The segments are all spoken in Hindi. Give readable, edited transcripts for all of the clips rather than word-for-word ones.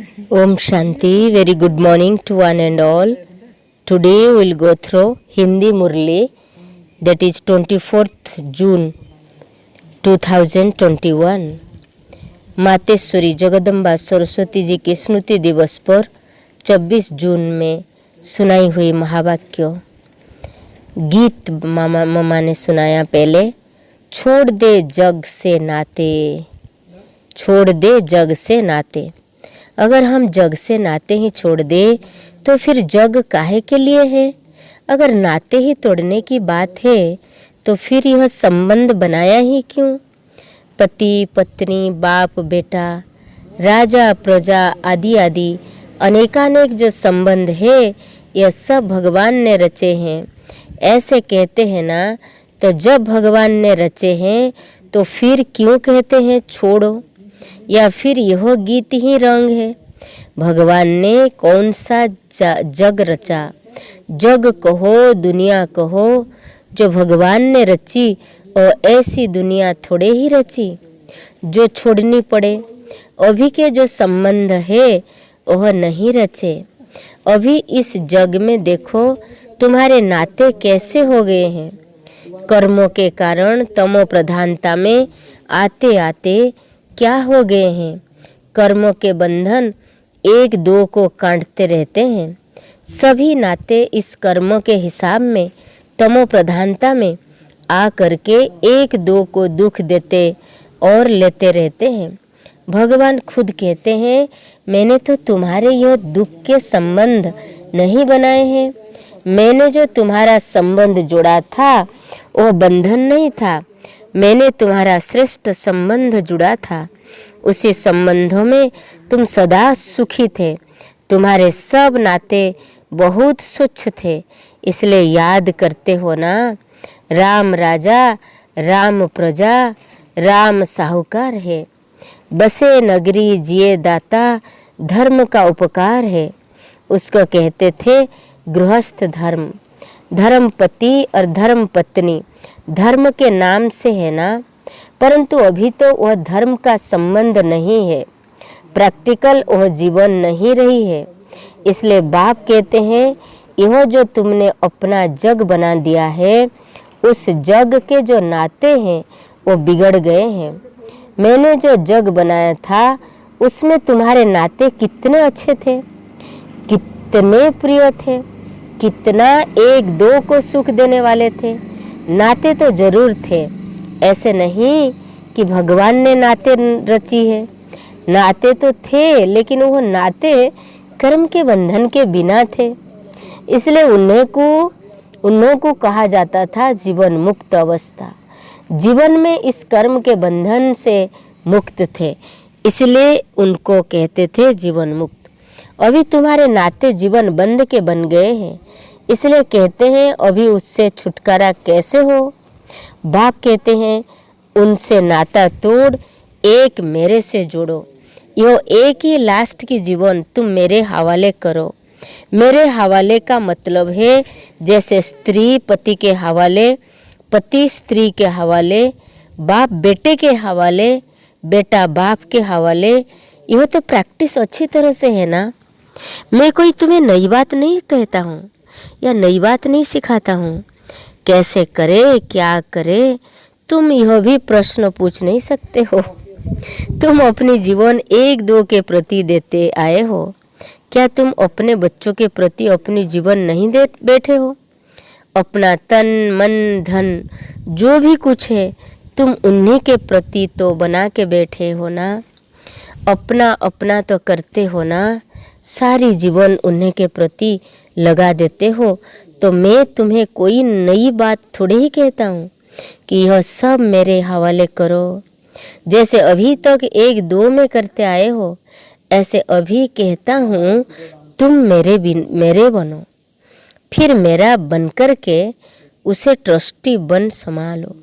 Om Shanti, very good morning to one and all. Today we will go through Hindi Murli, that is 24th June 2021. Mateshwari Jagdamba Saraswati ji के स्मृति दिवस पर 26 जून में सुनाई हुई महावाक्य गीत ममा ने सुनाया। पहले छोड़ दे जग से नाते, छोड़ दे जग से नाते। अगर हम जग से नाते ही छोड़ दे तो फिर जग काहे के लिए है? अगर नाते ही तोड़ने की बात है तो फिर यह संबंध बनाया ही क्यों? पति पत्नी, बाप बेटा, राजा प्रजा आदि आदि अनेकानेक जो संबंध है यह सब भगवान ने रचे हैं। ऐसे कहते हैं ना, तो जब भगवान ने रचे हैं तो फिर क्यों कहते हैं छोड़ो? या फिर यह गीत ही रंग है? भगवान ने कौन सा जग रचा? जग कहो दुनिया कहो, जो भगवान ने रची और ऐसी दुनिया थोड़े ही रची जो छोड़नी पड़े। अभी के जो संबंध है वह नहीं रचे। अभी इस जग में देखो तुम्हारे नाते कैसे हो गए हैं। कर्मों के कारण तमो प्रधानता में आते आते क्या हो गए हैं? कर्मों के बंधन एक दो को काटते रहते हैं। सभी नाते इस कर्मों के हिसाब में तमो प्रधानता में आ करके एक दो को दुख देते और लेते रहते हैं। भगवान खुद कहते हैं, मैंने तो तुम्हारे यह दुख के संबंध नहीं बनाए हैं। मैंने जो तुम्हारा संबंध जोड़ा था वह बंधन नहीं था, मैंने तुम्हारा श्रेष्ठ संबंध जुड़ा था। उसी संबंधों में तुम सदा सुखी थे। तुम्हारे सब नाते बहुत स्वच्छ थे, इसलिए याद करते हो ना। राम राजा, राम प्रजा, राम साहूकार है। बसे नगरी जिए दाता, धर्म का उपकार है। उसको कहते थे गृहस्थ धर्म। धर्म पति और धर्म पत्नी धर्म के नाम से है ना, परंतु अभी तो वह धर्म का संबंध नहीं है। प्रैक्टिकल वह जीवन नहीं रही है। इसलिए बाप कहते हैं, यह जो तुमने अपना जग बना दिया है, उस जग के जो नाते हैं वो बिगड़ गए हैं। मैंने जो जग बनाया था उसमें तुम्हारे नाते कितने अच्छे थे, कितने प्रिय थे, कितना एक दो को सुख देने वाले थे। नाते तो जरूर थे, ऐसे नहीं कि भगवान ने नाते रची है। नाते तो थे, लेकिन वो नाते कर्म के बंधन के बिना थे। इसलिए उन्हों को कहा जाता था जीवन मुक्त अवस्था। जीवन में इस कर्म के बंधन से मुक्त थे, इसलिए उनको कहते थे जीवन मुक्त। अभी तुम्हारे नाते जीवन बंध के बन गए हैं, इसलिए कहते हैं अभी उससे छुटकारा कैसे हो? बाप कहते हैं, उनसे नाता तोड़, एक मेरे से जोड़ो। यह एक ही लास्ट की जीवन तुम मेरे हवाले करो। मेरे हवाले का मतलब है जैसे स्त्री पति के हवाले, पति स्त्री के हवाले, बाप बेटे के हवाले, बेटा बाप के हवाले। यह तो प्रैक्टिस अच्छी तरह से है ना। मैं कोई तुम्हें नई बात नहीं कहता हूँ या नई बात नहीं सिखाता हूँ। कैसे करे, क्या करे, तुम यह भी प्रश्न पूछ नहीं सकते हो। तुम अपनी जीवन एक दो के प्रति देते आए हो। क्या तुम अपने बच्चों के प्रति अपनी जीवन नहीं दे बैठे हो? अपना तन मन धन जो भी कुछ है तुम उन्हीं के प्रति तो बना के बैठे हो ना। अपना अपना तो करते हो ना, सारी जीवन उन्हीं के प्रति लगा देते हो। तो मैं तुम्हें कोई नई बात थोड़े ही कहता हूँ कि यह सब मेरे हवाले करो। जैसे अभी तक एक दो में करते आए हो, ऐसे अभी कहता हूँ तुम मेरे बनो, फिर मेरा बनकर के उसे ट्रस्टी बन संभालो।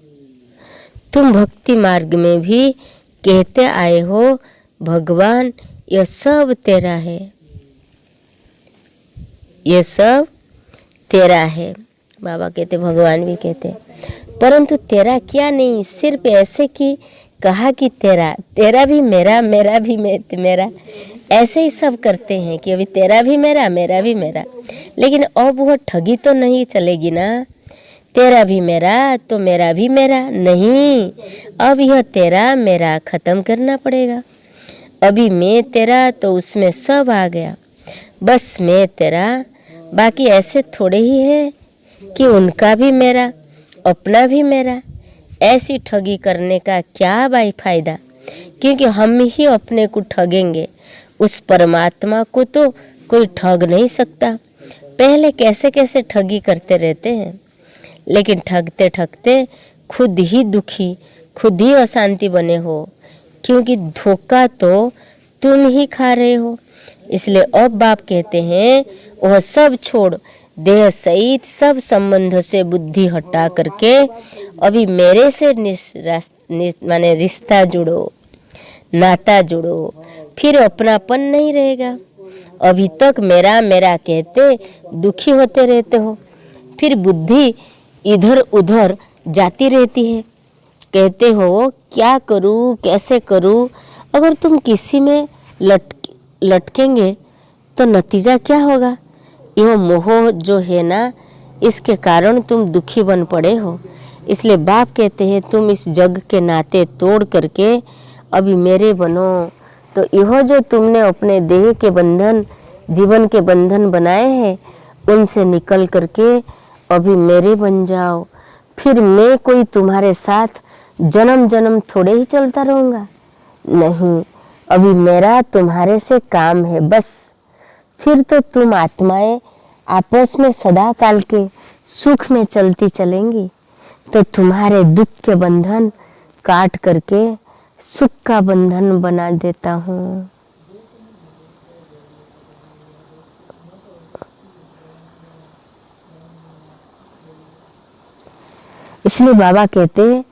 तुम भक्ति मार्ग में भी कहते आए हो, भगवान यह सब तेरा है, यह सब तेरा है। बाबा कहते, भगवान भी कहते, परंतु तेरा क्या नहीं, सिर्फ ऐसे कि कहा कि तेरा, तेरा भी मेरा, मेरा भी मेरा, ऐसे ही सब करते हैं कि अभी तेरा भी मेरा, मेरा भी मेरा, लेकिन अब वो ठगी तो नहीं चलेगी ना। तेरा भी मेरा तो मेरा भी मेरा नहीं, अब यह तेरा मेरा खत्म करना पड़ेगा। अभी मैं तेरा तो उसमें सब आ गया, बस मैं तेरा, बाकी ऐसे थोड़े ही है कि उनका भी मेरा, अपना भी मेरा। ऐसी ठगी करने का क्या भाई फायदा, क्योंकि हम ही अपने को ठगेंगे, उस परमात्मा को तो कोई ठग नहीं सकता। पहले कैसे कैसे ठगी करते रहते हैं, लेकिन ठगते ठगते खुद ही दुखी, खुद ही अशांति बने हो, क्योंकि धोखा तो तुम ही खा रहे हो। इसलिए अब बाप कहते हैं वह सब छोड़, देह सहित सब संबंधों से बुद्धि हटा करके अभी मेरे से माने रिश्ता जुड़ो, नाता जुड़ो, फिर अपनापन नहीं रहेगा। अभी तक मेरा मेरा कहते दुखी होते रहते हो, फिर बुद्धि इधर उधर जाती रहती है, कहते हो क्या करूं कैसे करूं। अगर तुम किसी में लटकेंगे तो नतीजा क्या होगा। यह मोह जो है ना, इसके कारण तुम दुखी बन पड़े हो। इसलिए बाप कहते हैं तुम इस जग के नाते तोड़ करके अभी मेरे बनो। तो यह जो तुमने अपने देह के बंधन, जीवन के बंधन बनाए हैं, उनसे निकल करके अभी मेरे बन जाओ। फिर मैं कोई तुम्हारे साथ जन्म जन्म थोड़े ही चलता रहूँगा, नहीं, अभी मेरा तुम्हारे से काम है बस। फिर तो तुम आत्माएं आपस में सदा काल के सुख में चलती चलेंगी। तो तुम्हारे दुख के बंधन काट करके सुख का बंधन बना देता हूँ। इसलिए बाबा कहते हैं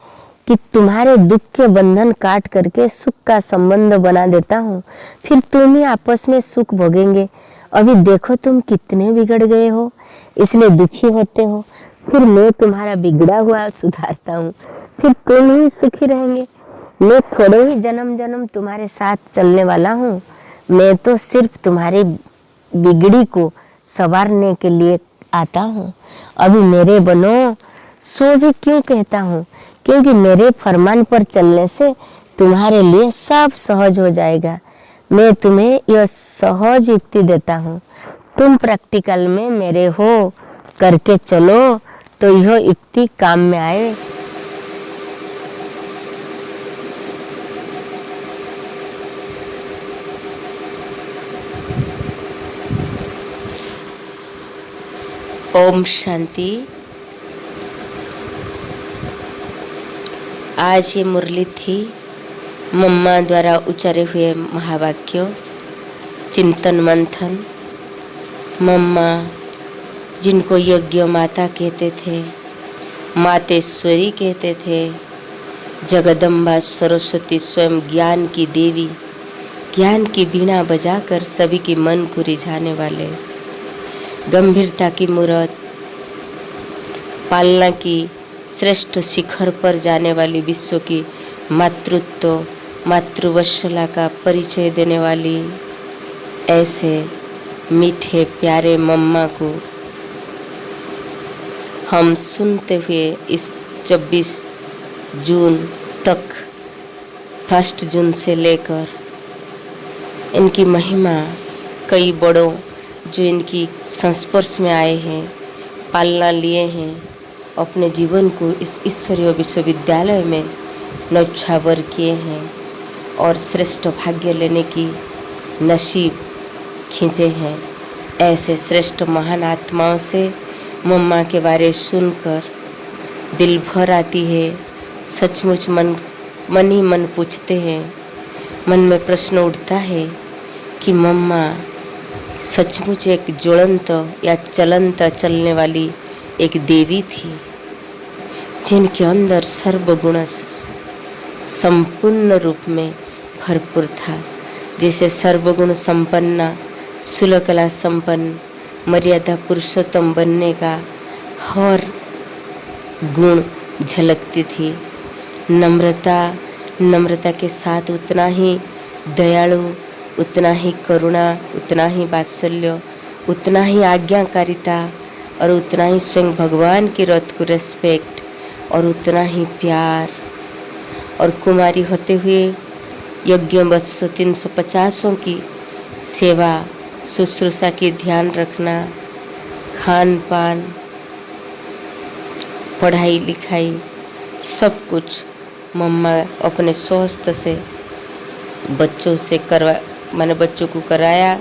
कि तुम्हारे दुख के बंधन काट करके सुख का संबंध बना देता हूँ, फिर तुम ही आपस में सुख भोगेंगे। अभी देखो तुम कितने बिगड़ गए हो, इसलिए दुखी होते हो, फिर मैं तुम्हारा बिगड़ा हुआ सुधारता हूँ, फिर तुम ही सुखी रहेंगे। मैं थोड़े ही जन्म जन्म तुम्हारे साथ चलने वाला हूँ, मैं तो सिर्फ तुम्हारी बिगड़ी को संवारने के लिए आता हूँ। अभी मेरे बनो, सो भी क्यों कहता हूँ, क्योंकि मेरे फरमान पर चलने से तुम्हारे लिए सब सहज हो जाएगा। मैं तुम्हें यह सहज युक्ति देता हूँ, तुम प्रैक्टिकल में मेरे हो करके चलो तो यह युक्ति काम में आए। ओम शांति। आज ये मुरली थी मम्मा द्वारा उच्चारे हुए महावाक्यों, चिंतन मंथन। मम्मा जिनको यज्ञ माता कहते थे, मातेश्वरी कहते थे, जगदम्बा सरस्वती स्वयं ज्ञान की देवी, ज्ञान की बीणा बजाकर सभी के मन को रिझाने वाले, गंभीरता की मूरत, पालना की श्रेष्ठ शिखर पर जाने वाली, विश्व की मातृत्व मातृवत्सला का परिचय देने वाली, ऐसे मीठे प्यारे मम्मा को हम सुनते हुए इस 26 जून तक, 1 जून से लेकर इनकी महिमा, कई बड़ों जो इनकी संस्पर्श में आए हैं, पालना लिए हैं, अपने जीवन को इस ईश्वरीय विश्वविद्यालय में न्यौछावर किए हैं और श्रेष्ठ भाग्य लेने की नसीब खींचे हैं। ऐसे श्रेष्ठ महान आत्माओं से मम्मा के बारे सुनकर दिल भर आती है। सचमुच मन ही मन पूछते हैं, मन में प्रश्न उठता है कि मम्मा सचमुच एक ज्वलंत या चलने वाली एक देवी थी, जिनके अंदर सर्वगुण संपूर्ण रूप में भरपूर था। जैसे सर्वगुण संपन्ना, सुलकला संपन्न, मर्यादा पुरुषोत्तम बनने का हर गुण झलकती थी। नम्रता के साथ उतना ही दयालु, उतना ही करुणा, उतना ही वात्सल्य, उतना ही आज्ञाकारिता और उतना ही स्वयं भगवान के रथ को रेस्पेक्ट और उतना ही प्यार। और कुमारी होते हुए यज्ञ वत्स 350 की सेवा शुश्रूषा की ध्यान रखना, खान पान, पढ़ाई लिखाई सब कुछ मम्मा अपने स्वस्थ से बच्चों से मैंने बच्चों को कराया,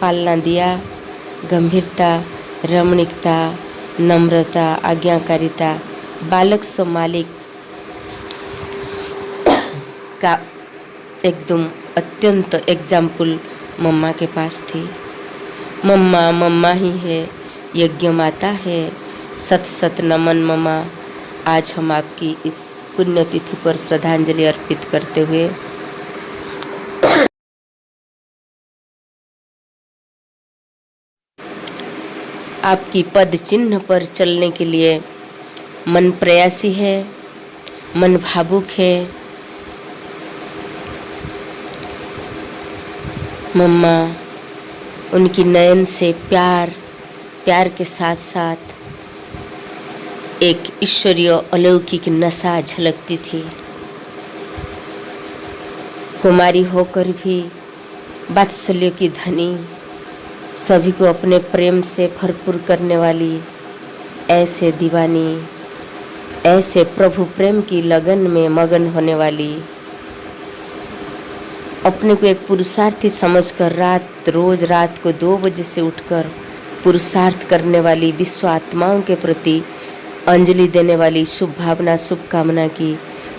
पालना दिया। गंभीरता, रमणीकता, नम्रता, आज्ञाकारिता, बालक से मालिक का एकदम अत्यंत एग्जाम्पल मम्मा के पास थी। मम्मा ही है, यज्ञ माता है। सत सत नमन मम्मा। आज हम आपकी इस पुण्यतिथि पर श्रद्धांजलि अर्पित करते हुए आपकी पद चिन्ह पर चलने के लिए मन प्रयासी है, मन भावुक है। मम्मा उनकी नयन से प्यार के साथ साथ एक ईश्वरीय अलौकिक नशा झलकती थी। कुमारी होकर भी वात्सल्य की धनी, सभी को अपने प्रेम से भरपूर करने वाली, ऐसे दीवानी, ऐसे प्रभु प्रेम की लगन में मगन होने वाली, अपने को एक पुरुषार्थी समझकर रोज रात को 2 बजे से उठकर पुरुषार्थ करने वाली, विश्व आत्माओं के प्रति अंजलि देने वाली, शुभ भावना शुभ कामना की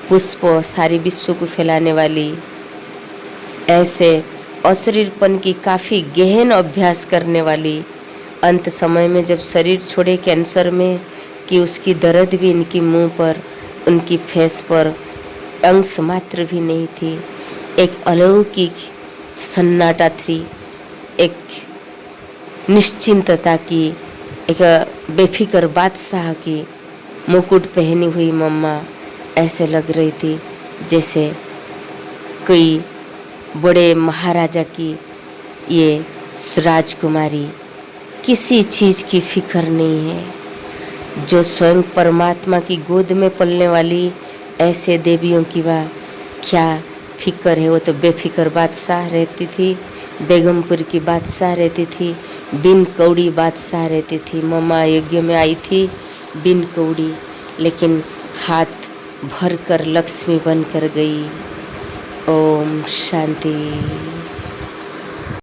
पुष्प सारी विश्व को फैलाने वाली, ऐसे अशरीरपन की काफ़ी गहन अभ्यास करने वाली, अंत समय में जब शरीर छोड़े कैंसर में कि उसकी दर्द भी इनकी मुंह पर, उनकी फेस पर अंश मात्र भी नहीं थी। एक अलौकिक सन्नाटा थी, एक निश्चिंतता की, एक बेफिक्र बादशाह की मुकुट पहनी हुई मम्मा ऐसे लग रही थी जैसे कोई बड़े महाराजा की ये राजकुमारी। किसी चीज़ की फिक्र नहीं है। जो स्वयं परमात्मा की गोद में पलने वाली ऐसे देवियों की वाह क्या फिक्र है। वो तो बेफिक्र बादशाह रहती थी, बेगमपुर की बादशाह रहती थी, बिन कौड़ी बादशाह रहती थी। मम्मा यज्ञ में आई थी बिन कौड़ी, लेकिन हाथ भर कर लक्ष्मी बन कर गई। ओम शांति।